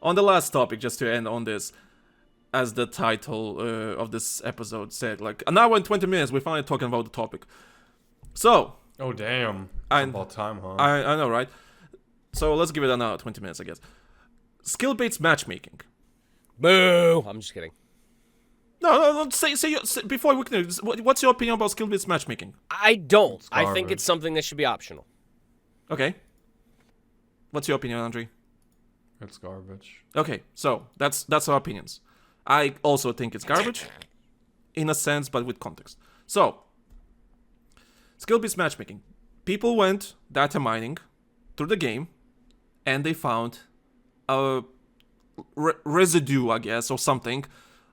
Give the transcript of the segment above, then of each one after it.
On the last topic, just to end on this, as the title of this episode said, like an hour and 20 minutes, we're finally talking about the topic. So. Oh damn! It's about time, huh? I know, right? So let's give it an hour, 20 minutes, I guess. Skill-based matchmaking. Boo! I'm just kidding. No. Say before we can. What's your opinion about skill-based matchmaking? I don't. I think it's something that should be optional. Okay. What's your opinion, Andre? It's garbage. Okay, so that's our opinions. I also think it's garbage, in a sense, but with context. So, skill-based matchmaking. People went data mining through the game, and they found a residue, I guess, or something,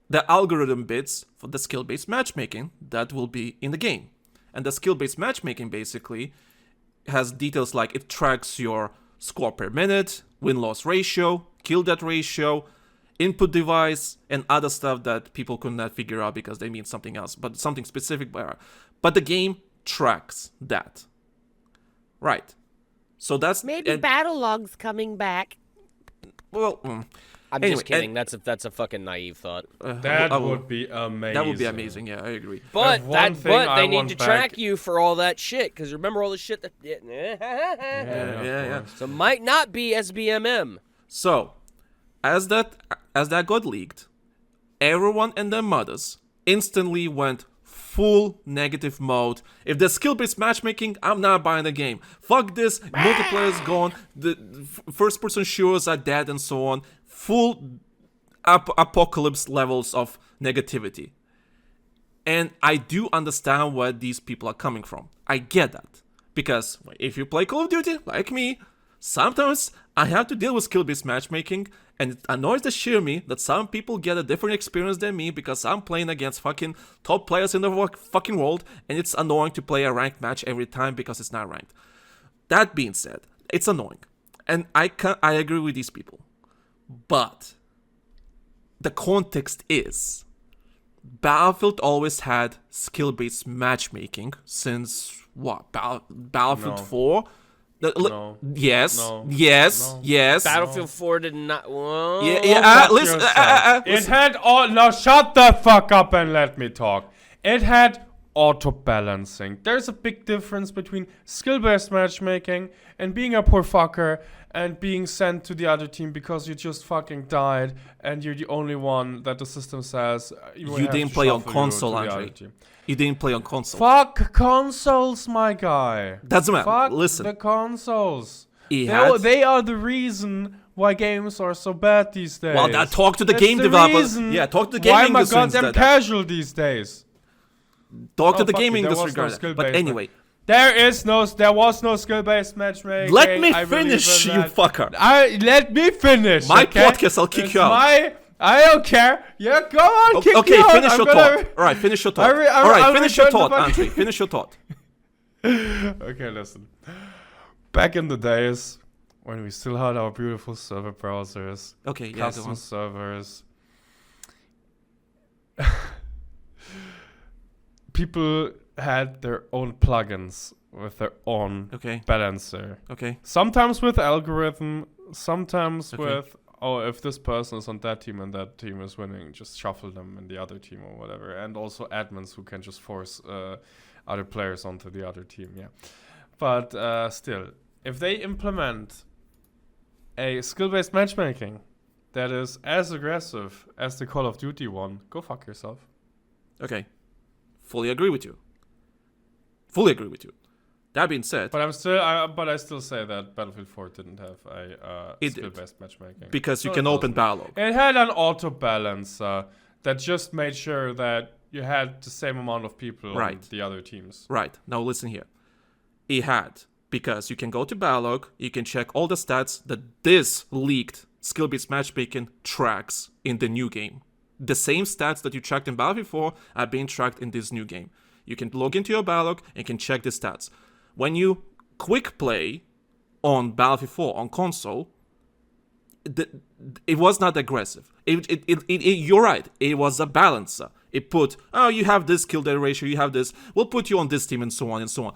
the algorithm bits for the skill-based matchmaking that will be in the game. And the skill-based matchmaking basically has details like it tracks your score per minute, win-loss ratio, kill death ratio, input device, and other stuff that people could not figure out because they mean something else, but something specific. But the game tracks that. Right. So that's... Maybe battle logs coming back. Well... I'm just kidding. That's a fucking naive thought. That would be amazing. That would be amazing. Yeah, I agree. But they need to track you for all that shit. Because remember all the shit that. Yeah. So it might not be SBMM. So, as that got leaked, everyone and their mothers instantly went full negative mode. If there's skill-based matchmaking, I'm not buying the game. Fuck this. Multiplayer is gone. The first-person shooters are dead and so on. Full apocalypse levels of negativity. And I do understand where these people are coming from. I get that. Because if you play Call of Duty, like me, sometimes I have to deal with skill-based matchmaking, and it annoys the shit out of me that some people get a different experience than me because I'm playing against fucking top players in the fucking world, and it's annoying to play a ranked match every time because it's not ranked. That being said, it's annoying. And I agree with these people. But the context is Battlefield always had skill-based matchmaking since what? Battlefield 4? No. Yes. Battlefield 4 did not. Whoa. Listen. It had all. Now shut the fuck up and let me talk. It had auto balancing. There's a big difference between skill-based matchmaking and being a poor fucker and being sent to the other team because you just fucking died and you're the only one that the system says you didn't play on console, Andre. You didn't play on console. Fuck consoles, my guy. Doesn't matter. Fuck Listen. the consoles. They are the reason why games are so bad these days. Well, talk to the game developers. Yeah, talk to the gaming gaming industry. Why am I goddamn casual these days? Talk to the gaming industry. But anyway. There was no skill-based matchmaking. Let me finish, you fucker. Let me finish. My podcast, I'll kick you out. I don't care. Yeah, go on, kick me out. Okay, finish your thought. Alright, finish your thought. Alright, finish your thought, Andre. Finish your thought. Okay, listen. Back in the days when we still had our beautiful server browsers, custom servers, people had their own plugins with their own balancer. Okay. Sometimes with algorithm, sometimes with, if this person is on that team and that team is winning, just shuffle them in the other team or whatever. And also admins who can just force other players onto the other team, yeah. But still, if they implement a skill-based matchmaking that is as aggressive as the Call of Duty one, go fuck yourself. Okay. Fully agree with you. That being said, but I still say that Battlefield 4 didn't have a skill-based matchmaking because you can open dialogue. It had an auto balance that just made sure that you had the same amount of people on the other teams. Right. Now listen here. It had, because you can go to dialogue, you can check all the stats that this leaked skill-based matchmaking tracks in the new game. The same stats that you tracked in Battlefield 4 are being tracked in this new game. You can log into your dialogue and can check the stats. When you quick play on Battlefield 4 on console, it was not aggressive. You're right. It was a balancer. It put, you have this kill death ratio, you have this. We'll put you on this team and so on and so on.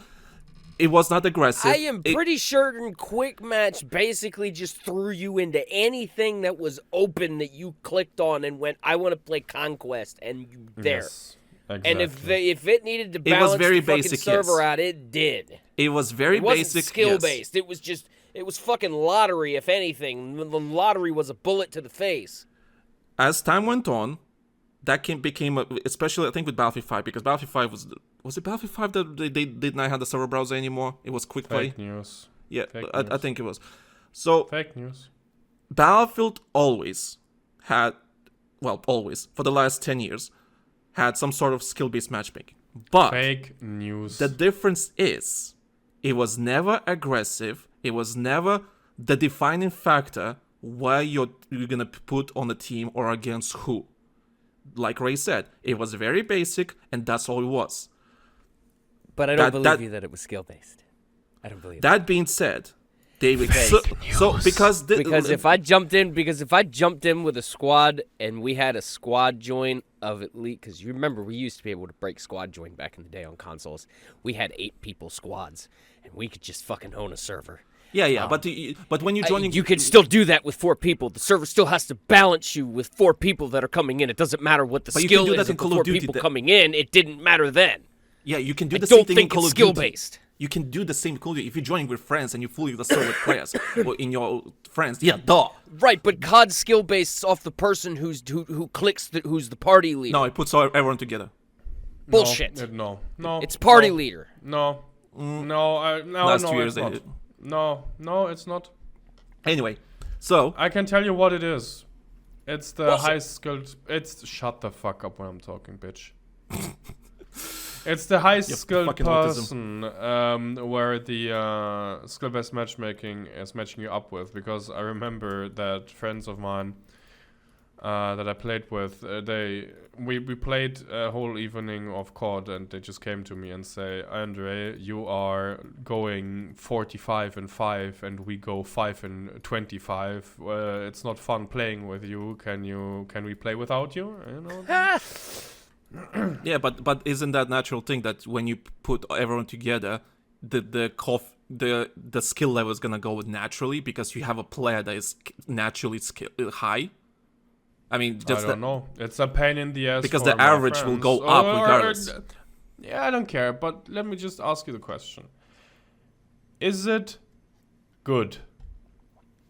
It was not aggressive. I am pretty certain Quick Match basically just threw you into anything that was open that you clicked on and went, I want to play Conquest, and you there. Yes, exactly. And if it needed to balance very the fucking basic, server yes. out, it did. It was very It wasn't basic. skill-based. Yes. It was fucking lottery, if anything. The lottery was a bullet to the face. As time went on, that became, especially I think with Battlefield 5, because Battlefield 5 was it Battlefield 5 that they did not have the server browser anymore? It was quick play. Fake news. Yeah, Fake I news. think it was. So Fake news. Battlefield always had, well, always for the last 10 years, had some sort of skill-based matchmaking. But Fake news. the difference is, it was never aggressive. It was never the defining factor where you're gonna put on the team or against who. Like Ray said, it was very basic, and that's all it was. But I don't believe you that it was skill-based. I don't believe that. Being said, David, because if I jumped in with a squad and we had a squad join of at least, because you remember we used to be able to break squad join back in the day on consoles. We had 8-people squads, and we could just fucking own a server. Yeah, but when you're joining, you can still do that with 4 people. The server still has to balance you with 4 people that are coming in. It doesn't matter what the skill is. Of the 4 people coming in, it didn't matter then. Yeah, you can do the same thing in Call of Duty. Skill-based. You can do the same Call of Duty if you're joining with friends and you fully the server with players or in your friends. Yeah, duh. Right, but COD skill-based off the person who clicks who's the party leader. No, it puts everyone together. Bullshit. No. It's party leader. No. Last 2 years, it's not. No, it's not. Anyway, so I can tell you what it is. It's the Bullshit. high skilled. It's shut the fuck up when I'm talking, bitch. It's the high skilled person where the skill-based matchmaking is matching you up with. Because I remember that friends of mine that I played with, we played a whole evening of COD, and they just came to me and say, Andre, you are going 45-5, and we go 5-25. It's not fun playing with you. Can we play without you? You know. yeah, but isn't that natural thing that when you put everyone together, the skill level is gonna go naturally because you have a player that is naturally high? I mean, just I don't know. It's a pain in the ass because for the my average friends. will go up regardless. Yeah, I don't care. But let me just ask you the question: is it good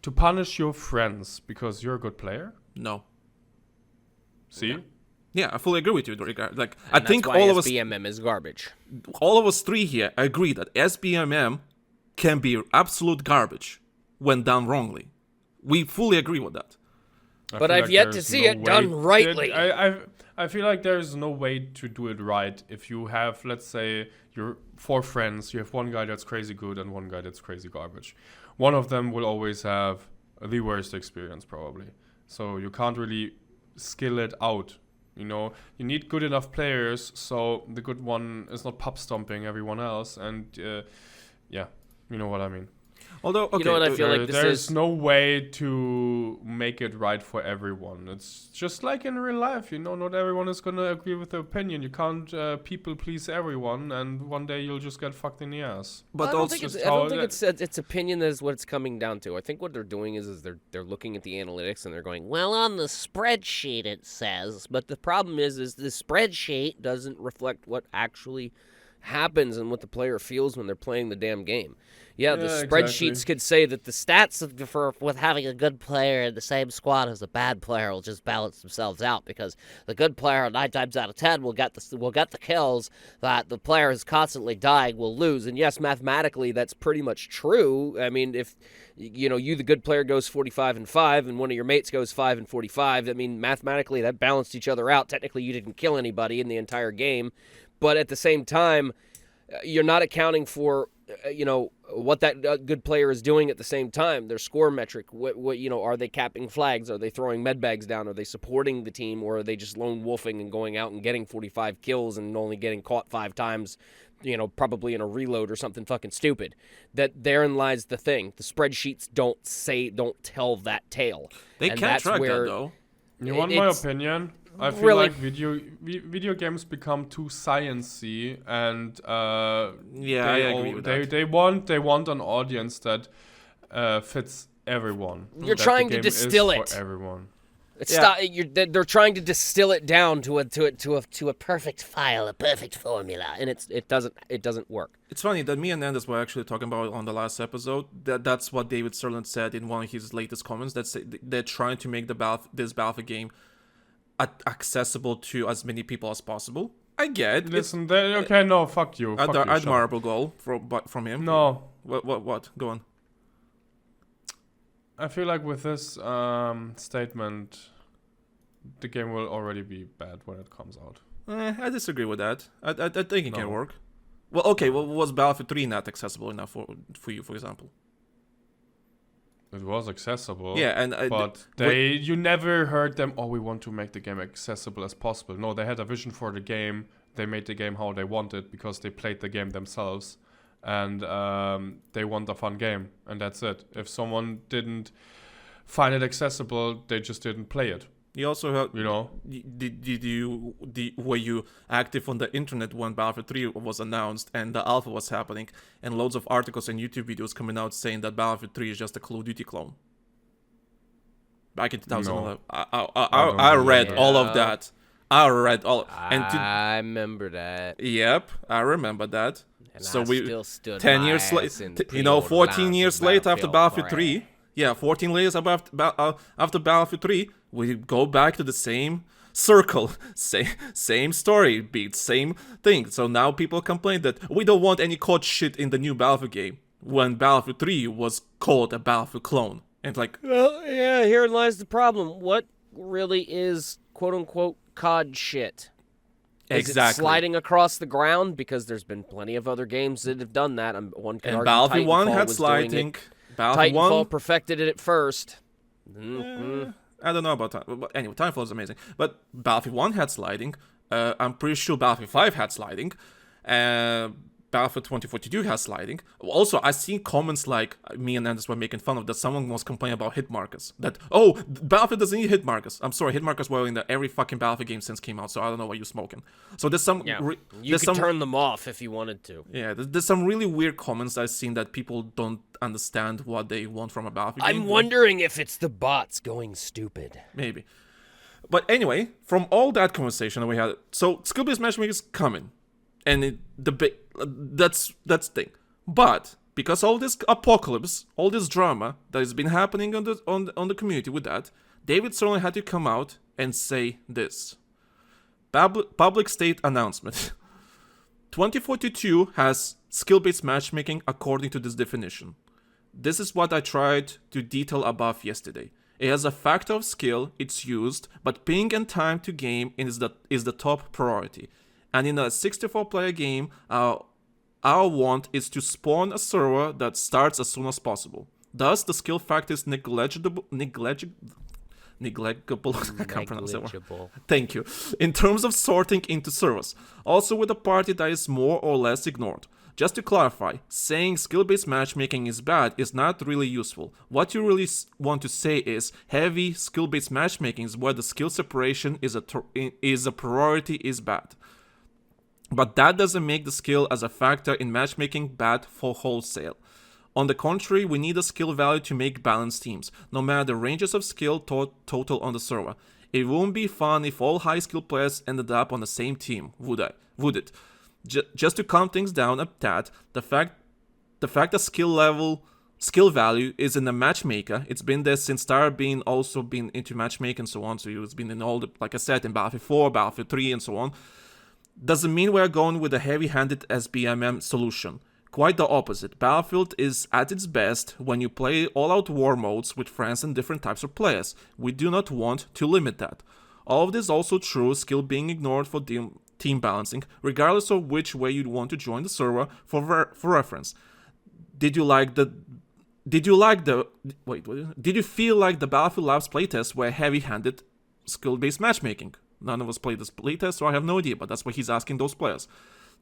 to punish your friends because you're a good player? No. See? Yeah, I fully agree with you in regard. Like, And I think that's why all of us, SBMM is garbage. all of us 3 here agree that SBMM can be absolute garbage when done wrongly. We fully agree with that. But I've yet to see it done rightly. I feel like there's no way to do it right if you have, let's say, your 4 friends. You have one guy that's crazy good and one guy that's crazy garbage. One of them will always have the worst experience, probably. So you can't really skill it out. You know, you need good enough players so the good one is not pub stomping everyone else. And yeah, you know what I mean. Although, okay, You know what I feel like this there's is? no way to make it right for everyone. It's just like in real life, you know, not everyone is going to agree with the opinion. You can't people please everyone, and one day you'll just get fucked in the ass. but I don't also, think it's opinion that is what it's coming down to. I think what they're doing is they're looking at the analytics and they're going, well, on the spreadsheet it says, but the problem is the spreadsheet doesn't reflect what actually happens and what the player feels when they're playing the damn game. Yeah, the spreadsheets could say that the stats with having a good player in the same squad as a bad player will just balance themselves out because the good player 9 times out of 10 will get the kills that the player is constantly dying will lose. And yes, mathematically that's pretty much true. I mean, if you the good player goes 45-5 and one of your mates goes 5-45, I mean mathematically that balanced each other out. Technically you didn't kill anybody in the entire game, but at the same time you're not accounting for what that good player is doing at the same time. Their score metric, what are they capping flags? Are they throwing med bags down? Are they supporting the team? Or are they just lone wolfing and going out and getting 45 kills and only getting caught 5 times, probably in a reload or something fucking stupid? That therein lies the thing. The spreadsheets don't tell that tale. they And can't that's track where that, though. You want my opinion? I feel really, like video games become too sciencey, and Yeah, I agree with that. they want an audience that fits everyone. You're that trying the to game distill is it. for everyone. They're trying to distill it down to a perfect file, a perfect formula, and it doesn't work. It's funny that me and Anders were actually talking about on the last episode. That's what David Sirlin said in one of his latest comments. They're trying to make this Battlefield game accessible to as many people as possible. I get. Listen, okay, no, fuck you. Fuck you, admirable goal from him. No. What? Go on. I feel like with this statement, the game will already be bad when it comes out. I disagree with that. I think it can work. Well, okay. Well, was Battlefield 3 not accessible enough for you, for example? It was accessible. Yeah, but you never heard them. Oh, we want to make the game accessible as possible. No, they had a vision for the game. They made the game how they wanted because they played the game themselves, and they want a fun game, and that's it. If someone didn't find it accessible, they just didn't play it. You also have, were you active on the internet when Battlefield 3 was announced and the alpha was happening, and loads of articles and YouTube videos coming out saying that Battlefield 3 is just a Call of Duty clone? Back in 2011, I read all of that. I read all. I remember that. Yep, I remember that. And so I we still stood 10 years later, 14 years later after Battlefield 3. Yeah, 14 years after Battlefield 3, we go back to the same circle, same story beats, same thing. So now people complain that we don't want any COD shit in the new Battlefield game, when Battlefield 3 was called a Battlefield clone. And like, well, yeah, herein lies the problem. What really is quote-unquote COD shit? Is it sliding across the ground? Because there's been plenty of other games that have done that. One can argue Battlefield 1 had was sliding. Titanfall perfected it at first. I don't know about Titanfall, but anyway, Titanfall is amazing. But Battlefield 1 had sliding. I'm pretty sure Battlefield 5 had sliding. Battlefield 2042 has sliding. Also, I seen comments like me and Anders were making fun of that. Someone was complaining about hit markers. That, Battlefield doesn't need hit markers. I'm sorry, hit markers were in every fucking Battlefield game since came out, so I don't know what you're smoking. So there's some... you could turn them off if you wanted to. Yeah, there's some really weird comments I've seen that people don't understand what they want from a Battlefield game. I'm wondering if it's the bots going stupid. Maybe. But anyway, from all that conversation that we had, so skill-based matchmaking is coming. And that's the thing. But because all this apocalypse, all this drama that has been happening on the community with that, David certainly had to come out and say this. Public state announcement. 2042 has skill-based matchmaking according to this definition. This is what I tried to detail above yesterday. It has a factor of skill, it's used, but ping and time to game is the top priority. And in a 64-player game, our want is to spawn a server that starts as soon as possible. Thus, the skill factor is negligible. I can't pronounce that word. Thank you. In terms of sorting into servers, also with a party that is more or less ignored. Just to clarify, saying skill-based matchmaking is bad is not really useful. What you really want to say is heavy skill-based matchmaking is where the skill separation is a priority is bad. But that doesn't make the skill as a factor in matchmaking bad for wholesale. On the contrary, we need a skill value to make balanced teams, no matter the ranges of skill total on the server. It wouldn't be fun if all high skill players ended up on the same team, would it? Just to calm things down a tad, the fact that skill value is in the matchmaker, it's been there since Star also been into matchmaking and so on, so it's been in all the, like I said, in Battlefield 4, Battlefield 3 and so on. Doesn't mean we're going with a heavy-handed SBMM solution. Quite the opposite. Battlefield is at its best when you play all-out war modes with friends and different types of players. We do not want to limit that. All of this also true, skill being ignored for team balancing, regardless of which way you want to join the server. For reference, did you feel like the Battlefield Labs playtests were heavy-handed skill-based matchmaking? None of us played this playtest, so I have no idea, but that's what he's asking those players.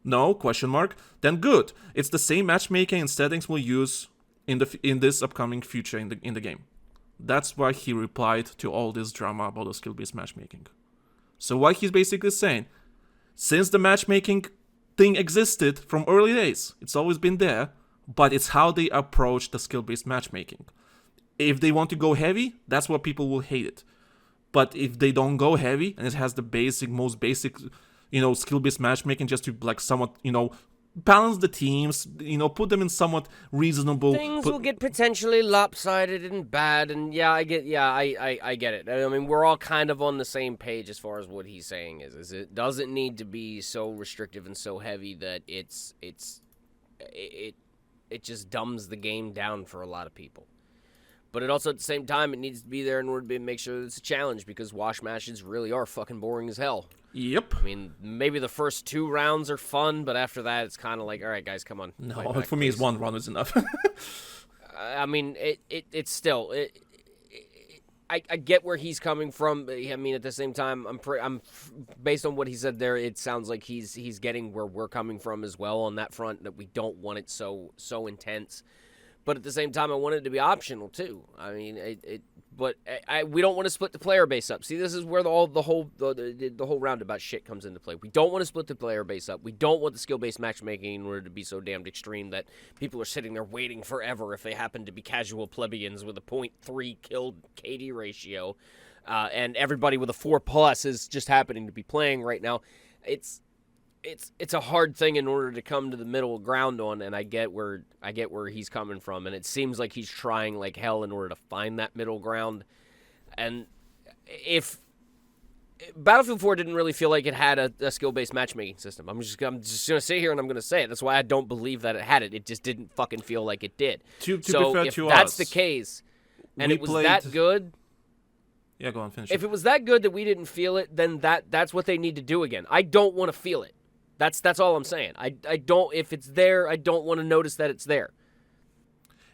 No? Question mark? Then good. It's the same matchmaking and settings we'll use in this upcoming future in the game. That's why he replied to all this drama about the skill-based matchmaking. So what he's basically saying, since the matchmaking thing existed from early days, it's always been there, but it's how they approach the skill-based matchmaking. If they want to go heavy, that's what people will hate it. But if they don't go heavy, and it has the most basic, skill-based matchmaking just to like somewhat, balance the teams, put them in somewhat reasonable. Things will get potentially lopsided and bad, and I get it. I mean, we're all kind of on the same page as far as what he's saying is it doesn't need to be so restrictive and so heavy that it just dumbs the game down for a lot of people. But it also, at the same time, it needs to be there in order to make sure that it's a challenge, because wash matches really are fucking boring as hell. Yep. I mean, maybe the first 2 rounds are fun, but after that, it's kind of like, all right, guys, come on. No, for me, it's 1 round is enough. I mean, it's still... I get where he's coming from. I mean, at the same time, I'm based on what he said there, it sounds like he's getting where we're coming from as well on that front, that we don't want it so intense. But at the same time, I want it to be optional too. I mean, we don't want to split the player base up. See, this is where the whole roundabout shit comes into play. We don't want to split the player base up. We don't want the skill-based matchmaking in order to be so damned extreme that people are sitting there waiting forever if they happen to be casual plebeians with a 0.3 killed KD ratio, and everybody with a 4+ is just happening to be playing right now. It's a hard thing in order to come to the middle ground on, and I get where he's coming from, and it seems like he's trying like hell in order to find that middle ground. And if Battlefield 4 didn't really feel like it had a skill-based matchmaking system, I'm just gonna sit here and I'm gonna say it. That's why I don't believe that it had it. It just didn't fucking feel like it did. To be so fair if to that's us, the case, and we it was played... that good. Yeah, go on, finish. If it was that good that we didn't feel it, then that's what they need to do again. I don't want to feel it. That's all I'm saying. I don't. If it's there, I don't want to notice that it's there.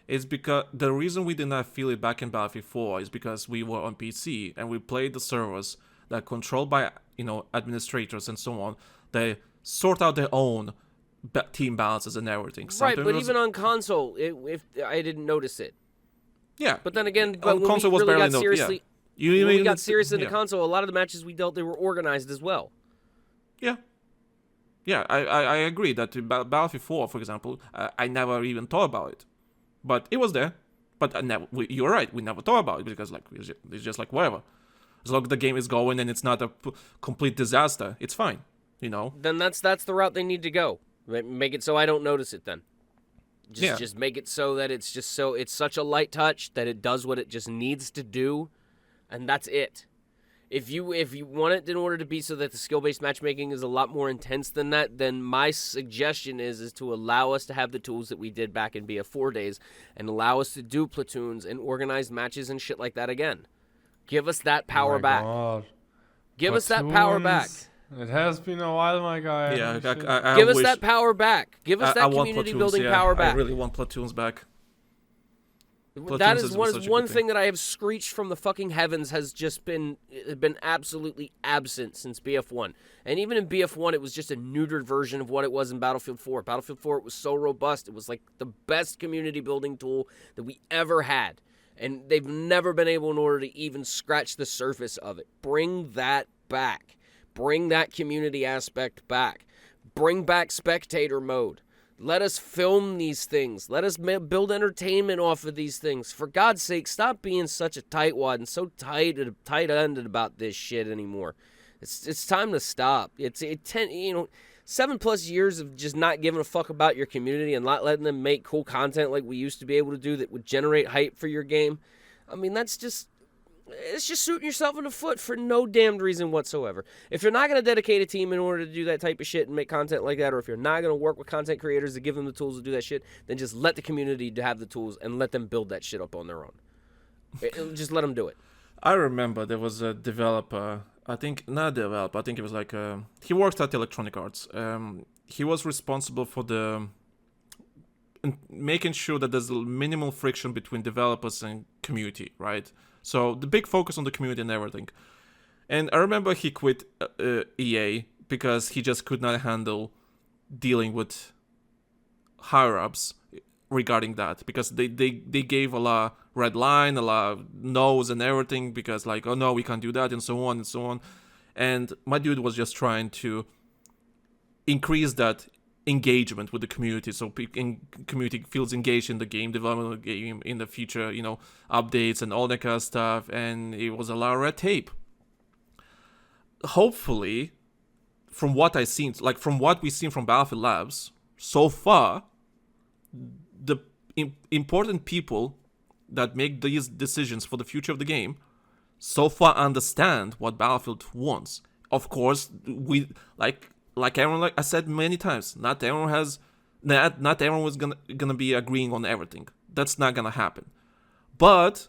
It's because the reason we did not feel it back in Battlefield 4 is because we were on PC and we played the servers that are controlled by administrators and so on. They sort out their own team balances and everything. Right, but even on console, if I didn't notice it. Yeah. But then again, on when console we was really barely got seriously, when we got serious into console, a lot of the matches we dealt, they were organized as well. Yeah. Yeah, I agree that Battlefield 4, for example, I never even thought about it. But it was there. But you're right, we never thought about it because it's just like whatever. As long as the game is going and it's not a complete disaster, it's fine, Then that's the route they need to go. Make it so I don't notice it then. Just make it so that it's such a light touch that it does what it just needs to do, and that's it. If you want it in order to be so that the skill-based matchmaking is a lot more intense than that, then my suggestion is to allow us to have the tools that we did back in BF4 days and allow us to do platoons and organized matches and shit like that again. Give us that power back. God. Give us that power back. It has been a while, my guy. Yeah, give us that power back. Give us that community building power back. I really want platoons back. That is one thing that I have screeched from the fucking heavens has just been absolutely absent since BF1. And even in BF1, it was just a neutered version of what it was in Battlefield 4. Battlefield 4, it was so robust. It was like the best community building tool that we ever had. And they've never been able in order to even scratch the surface of it. Bring that back. Bring that community aspect back. Bring back spectator mode. Let us film these things. Let us build entertainment off of these things. For God's sake, stop being such a tightwad and so tight-ended about this shit anymore. It's time to stop. 7+ years of just not giving a fuck about your community and not letting them make cool content like we used to be able to do that would generate hype for your game. I mean, it's just shooting yourself in the foot for no damned reason whatsoever. If you're not going to dedicate a team in order to do that type of shit and make content like that, or if you're not going to work with content creators to give them the tools to do that shit, then just let the community have the tools and let them build that shit up on their own. Just let them do it. I remember there was a developer, I think it was like, he worked at Electronic Arts. He was responsible for making sure that there's minimal friction between developers and community, right? So the big focus on the community and everything. And I remember he quit EA because he just could not handle dealing with higher-ups regarding that. Because they gave a lot red line, a lot of no's and everything. Because oh no, we can't do that and so on and so on. And my dude was just trying to increase that engagement with the community, so community feels engaged in the game development of the game, in the future, updates and all that kind of stuff. And it was a lot of red tape. Hopefully, from what I've seen, like from what we've seen from Battlefield Labs so far, the important people that make these decisions for the future of the game so far understand what Battlefield wants. Of course, we like everyone, like I said many times, not everyone was gonna be agreeing on everything. That's not gonna happen. But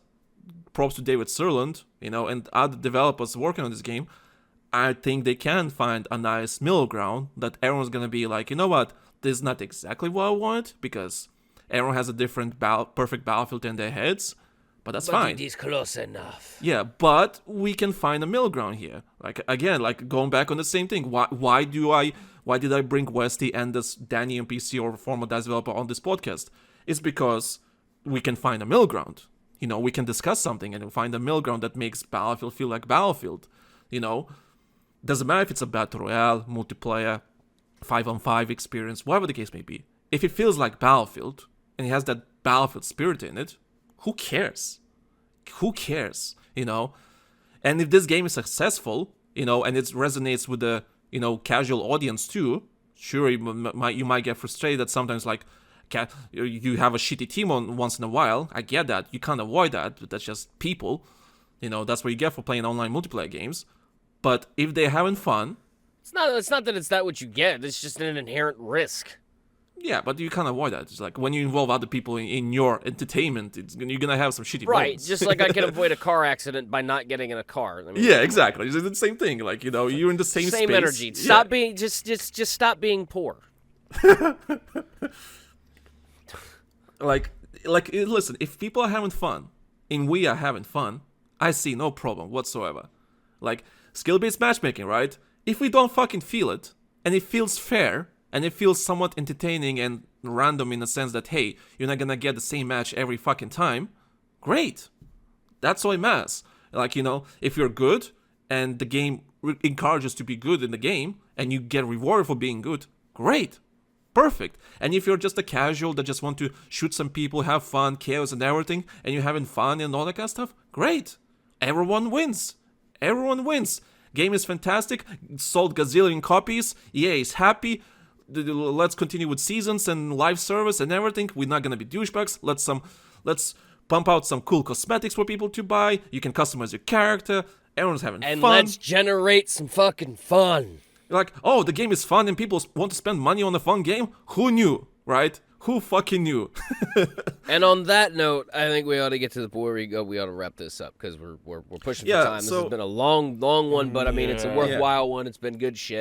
props to David Sirland, and other developers working on this game. I think they can find a nice middle ground that everyone's gonna be like, you know what, this is not exactly what I want, because everyone has a different perfect Battlefield in their heads, but that's fine. It is close enough. Yeah, but we can find a middle ground here. Like again, like going back on the same thing. Why did I bring Westy and this Danny NPC or former DICE developer on this podcast? It's because we can find a middle ground. We can discuss something and find a middle ground that makes Battlefield feel like Battlefield. Doesn't matter if it's a battle royale, multiplayer, 5-on-5 experience, whatever the case may be. If it feels like Battlefield and it has that Battlefield spirit in it, who cares? Who cares? And if this game is successful, and it resonates with the casual audience too. Sure, you might get frustrated that sometimes like you have a shitty team on once in a while. I get that. You can't avoid that. But that's just people. That's what you get for playing online multiplayer games. But if they're having fun, it's not that it's that what you get. It's just an inherent risk. Yeah, but you can't avoid that. It's like when you involve other people in your entertainment, you're gonna have some shitty moments. Just like I can avoid a car accident by not getting in a car. Yeah, exactly. It's the same thing. Like you're in the same space. Energy. Stop being just stop being poor. like listen, if people are having fun and we are having fun, I see no problem whatsoever. Like skill-based matchmaking, right? If we don't fucking feel it and it feels fair. And it feels somewhat entertaining and random in the sense that, hey, you're not gonna get the same match every fucking time. Great. That's all it matters. Like, if you're good and the game encourages to be good in the game and you get rewarded for being good, great. Perfect. And if you're just a casual that just want to shoot some people, have fun, chaos and everything, and you're having fun and all that kind of stuff, great. Everyone wins. Everyone wins. Game is fantastic. Sold gazillion copies. EA is happy. Let's continue with seasons and live service and everything. We're not gonna be douchebags. Let's pump out some cool cosmetics for people to buy. You can customize your character. Everyone's having fun. And let's generate some fucking fun. You're like, oh, the game is fun and people want to spend money on a fun game? Who knew, right? Who fucking knew? And on that note, I think we ought to get to the point where we go. We ought to wrap this up because we're pushing for time. This has been a long one, but I mean, it's a worthwhile one. It's been good shit.